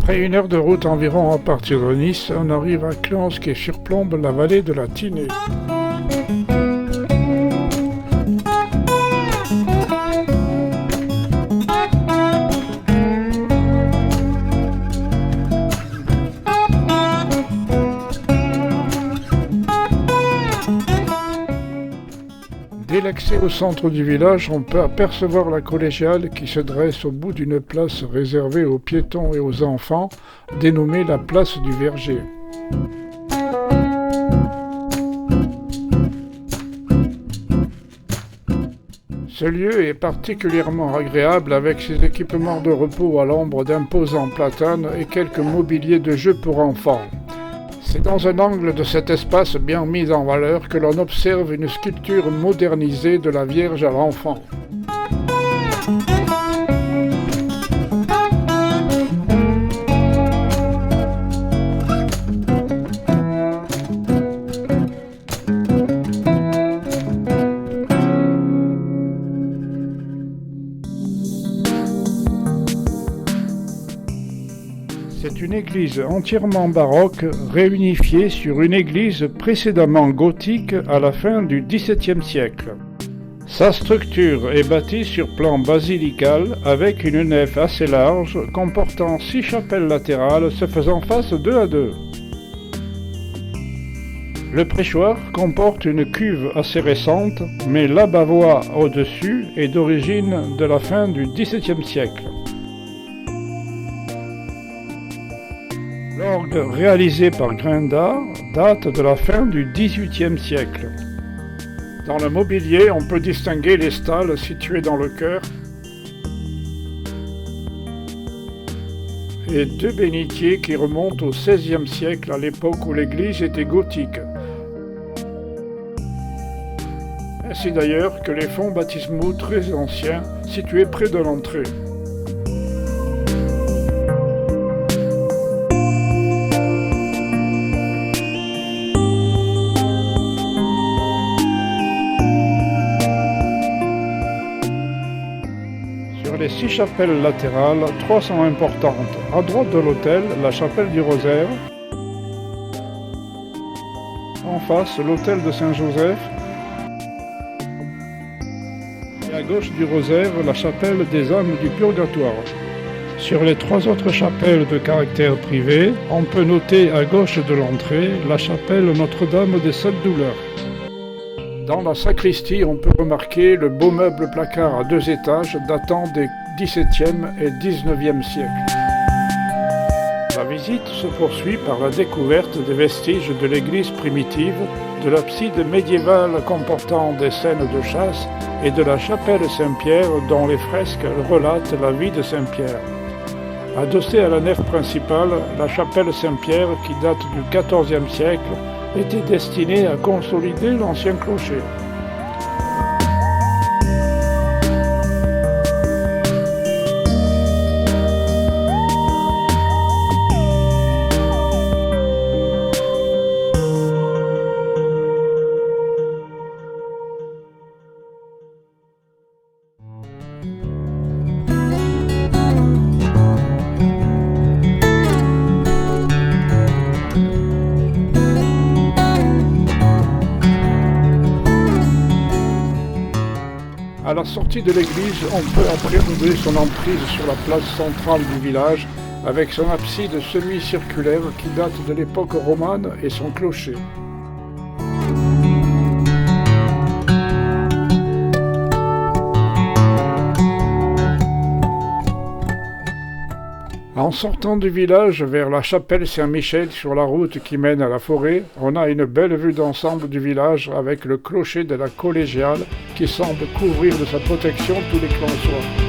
Après 1 heure de route environ à partir de Nice, on arrive à Clans qui surplombe la vallée de la Tinée. Dès l'accès au centre du village, on peut apercevoir la collégiale qui se dresse au bout d'une place réservée aux piétons et aux enfants, dénommée la place du Verger. Ce lieu est particulièrement agréable avec ses équipements de repos à l'ombre d'imposants platanes et quelques mobiliers de jeu pour enfants. C'est dans un angle de cet espace bien mis en valeur que l'on observe une sculpture modernisée de la Vierge à l'Enfant. C'est une église entièrement baroque, réunifiée sur une église précédemment gothique à la fin du XVIIe siècle. Sa structure est bâtie sur plan basilical avec une nef assez large comportant 6 chapelles latérales se faisant face 2 à 2. Le prêchoir comporte une cuve assez récente, mais l'abat-voix au-dessus est d'origine de la fin du XVIIe siècle. L'orgue réalisé par Grindard date de la fin du XVIIIe siècle. Dans le mobilier, on peut distinguer les stalles situées dans le chœur et 2 bénitiers qui remontent au XVIe siècle, à l'époque où l'église était gothique. Ainsi d'ailleurs que les fonts baptismaux très anciens situés près de l'entrée. Sur les 6 chapelles latérales, 3 sont importantes. À droite de l'autel, la chapelle du Rosaire. En face, l'autel de Saint-Joseph. Et à gauche du Rosaire, la chapelle des âmes du Purgatoire. Sur les 3 autres chapelles de caractère privé, on peut noter à gauche de l'entrée la chapelle Notre-Dame des Sept Douleurs. Dans la sacristie, on peut remarquer le beau meuble placard à 2 étages datant des XVIIe et XIXe siècles. La visite se poursuit par la découverte des vestiges de l'église primitive, de l'abside médiévale comportant des scènes de chasse et de la chapelle Saint-Pierre dont les fresques relatent la vie de Saint-Pierre. Adossée à la nef principale, la chapelle Saint-Pierre, qui date du XIVe siècle, était destinée à consolider l'ancien clocher. À la sortie de l'église, on peut appréhender son emprise sur la place centrale du village, avec son abside semi-circulaire qui date de l'époque romane et son clocher. En sortant du village vers la chapelle Saint-Michel sur la route qui mène à la forêt, on a une belle vue d'ensemble du village avec le clocher de la collégiale qui semble couvrir de sa protection tous les clansoirs.